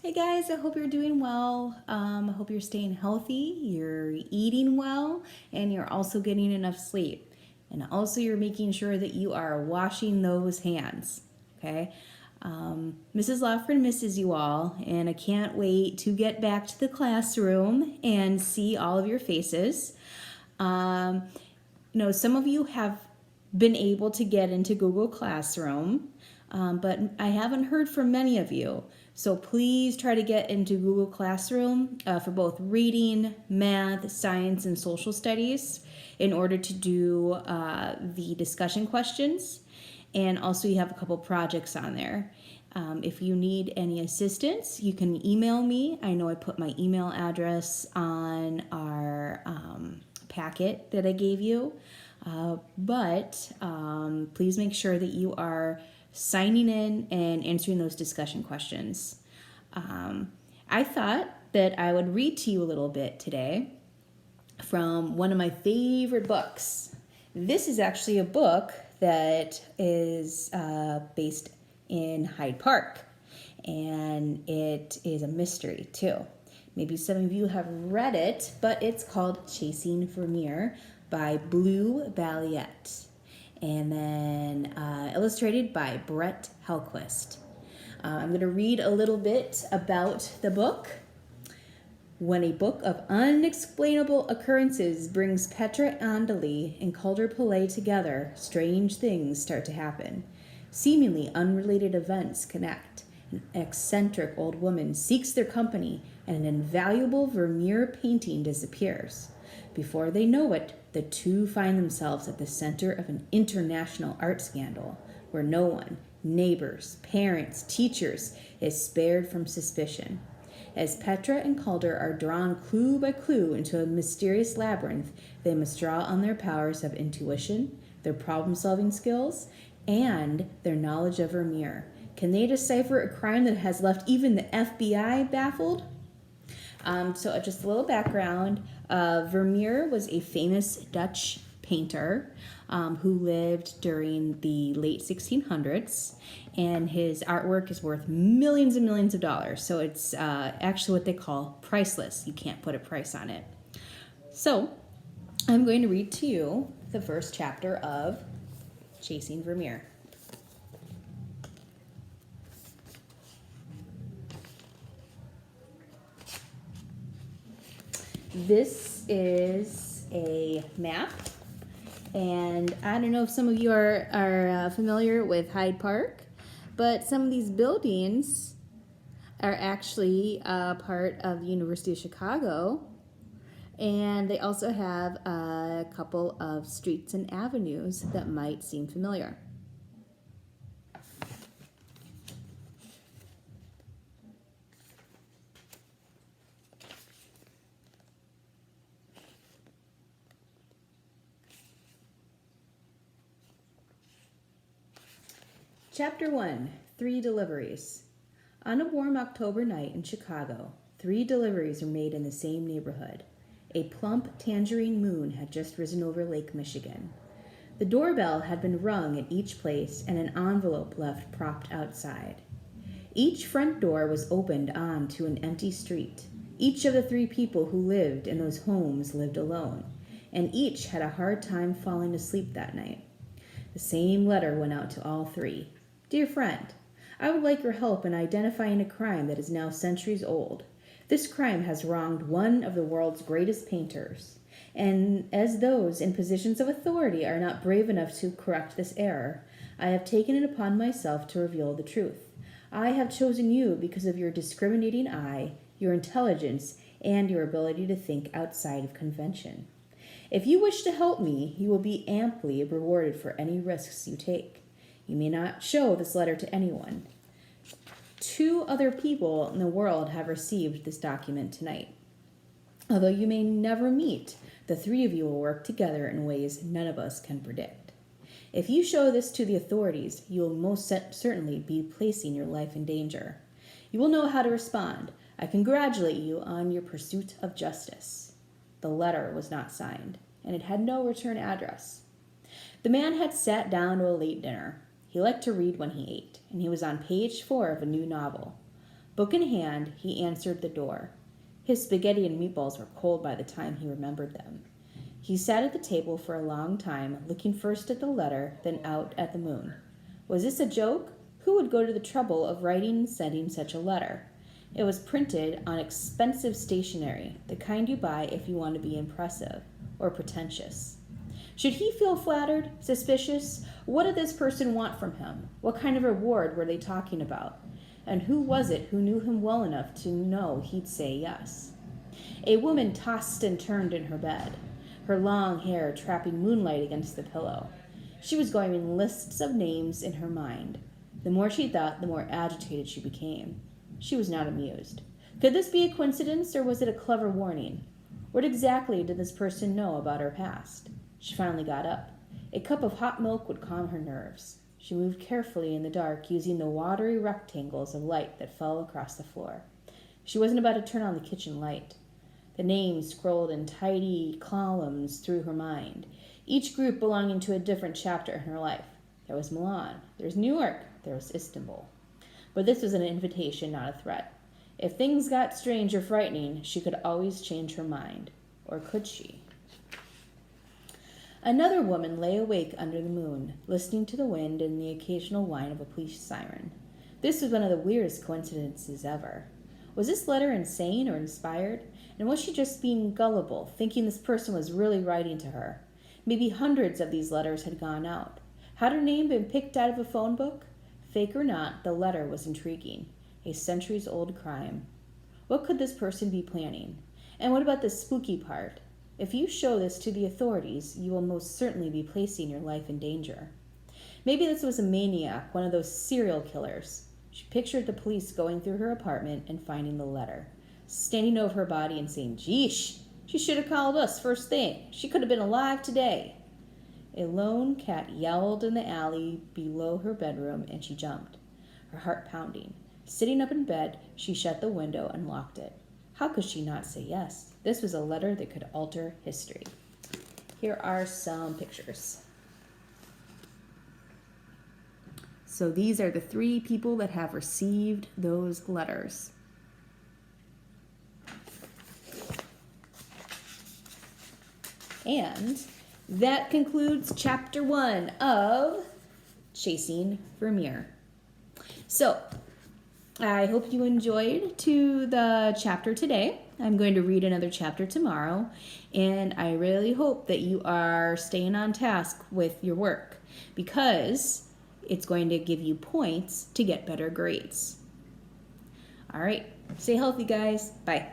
Hey guys, I hope you're doing well. I hope you're staying healthy, you're eating well, and you're also getting enough sleep. And also, you're making sure that you are washing those hands. Okay? Mrs. Lofgren misses you all, and I can't wait to get back to the classroom and see all of your faces. Um, some of you have been able to get into Google Classroom, but I haven't heard from many of you. So please try to get into Google Classroom for both reading, math, science, and social studies in order to do the discussion questions. And also, you have a couple projects on there. If you need any assistance, you can email me. I know I put my email address on our packet that I gave you. But please make sure that you are signing in and answering those discussion questions. I thought that I would read to you a little bit today from one of my favorite books. This is actually a book that is based in Hyde Park, and it is a mystery too. Maybe some of you have read it, but it's called Chasing Vermeer by Blue Balliet, and then illustrated by Brett Hellquist. I'm going to read a little bit about the book. When a book of unexplainable occurrences brings Petra Andali and Calder Pillay together, strange things start to happen. Seemingly unrelated events connect. An eccentric old woman seeks their company, and an invaluable Vermeer painting disappears. Before they know it, the two find themselves at the center of an international art scandal, where no one, neighbors, parents, teachers, is spared from suspicion. As Petra and Calder are drawn clue by clue into a mysterious labyrinth, they must draw on their powers of intuition, their problem-solving skills, and their knowledge of Vermeer. Can they decipher a crime that has left even the FBI baffled? So just a little background. Vermeer was a famous Dutch painter who lived during the late 1600s, and his artwork is worth millions and millions of dollars. So it's actually what they call priceless. You can't put a price on it. So I'm going to read to you the first chapter of Chasing Vermeer. This is a map, and I don't know if some of you are familiar with Hyde Park, but some of these buildings are actually part of the University of Chicago, and they also have a couple of streets and avenues that might seem familiar. Chapter 1, 3 Deliveries. On a warm October night in Chicago, 3 deliveries were made in the same neighborhood. A plump tangerine moon had just risen over Lake Michigan. The doorbell had been rung at each place and an envelope left propped outside. Each front door was opened on to an empty street. Each of the 3 people who lived in those homes lived alone, and each had a hard time falling asleep that night. The same letter went out to all 3. Dear friend, I would like your help in identifying a crime that is now centuries old. This crime has wronged one of the world's greatest painters, and as those in positions of authority are not brave enough to correct this error, I have taken it upon myself to reveal the truth. I have chosen you because of your discriminating eye, your intelligence, and your ability to think outside of convention. If you wish to help me, you will be amply rewarded for any risks you take. You may not show this letter to anyone. 2 other people in the world have received this document tonight. Although you may never meet, the 3 of you will work together in ways none of us can predict. If you show this to the authorities, you will most certainly be placing your life in danger. You will know how to respond. I congratulate you on your pursuit of justice. The letter was not signed, and it had no return address. The man had sat down to a late dinner. He liked to read when he ate, and he was on page 4 of a new novel. Book in hand, he answered the door. His spaghetti and meatballs were cold by the time he remembered them. He sat at the table for a long time, looking first at the letter, then out at the moon. Was this a joke? Who would go to the trouble of writing and sending such a letter? It was printed on expensive stationery, the kind you buy if you want to be impressive or pretentious. Should he feel flattered, suspicious? What did this person want from him? What kind of reward were they talking about? And who was it who knew him well enough to know he'd say yes? A woman tossed and turned in her bed, her long hair trapping moonlight against the pillow. She was going in lists of names in her mind. The more she thought, the more agitated she became. She was not amused. Could this be a coincidence, or was it a clever warning? What exactly did this person know about her past? She finally got up. A cup of hot milk would calm her nerves. She moved carefully in the dark, using the watery rectangles of light that fell across the floor. She wasn't about to turn on the kitchen light. The names scrolled in tidy columns through her mind, each group belonging to a different chapter in her life. There was Milan, there was New York, there was Istanbul. But this was an invitation, not a threat. If things got strange or frightening, she could always change her mind. Or could she? Another woman lay awake under the moon, listening to the wind and the occasional whine of a police siren. This was one of the weirdest coincidences ever. Was this letter insane or inspired? And was she just being gullible, thinking this person was really writing to her? Maybe hundreds of these letters had gone out. Had her name been picked out of a phone book? Fake or not, the letter was intriguing. A centuries-old crime. What could this person be planning? And what about the spooky part? If you show this to the authorities, you will most certainly be placing your life in danger. Maybe this was a maniac, one of those serial killers. She pictured the police going through her apartment and finding the letter, standing over her body and saying, "Geesh, she should have called us first thing. She could have been alive today." A lone cat yowled in the alley below her bedroom, and she jumped, her heart pounding. Sitting up in bed, she shut the window and locked it. How could she not say yes? This was a letter that could alter history. Here are some pictures. So these are the 3 people that have received those letters. And that concludes chapter 1 of Chasing Vermeer. So I hope you enjoyed the chapter today. I'm going to read another chapter tomorrow, and I really hope that you are staying on task with your work, because it's going to give you points to get better grades. All right, stay healthy, guys. Bye.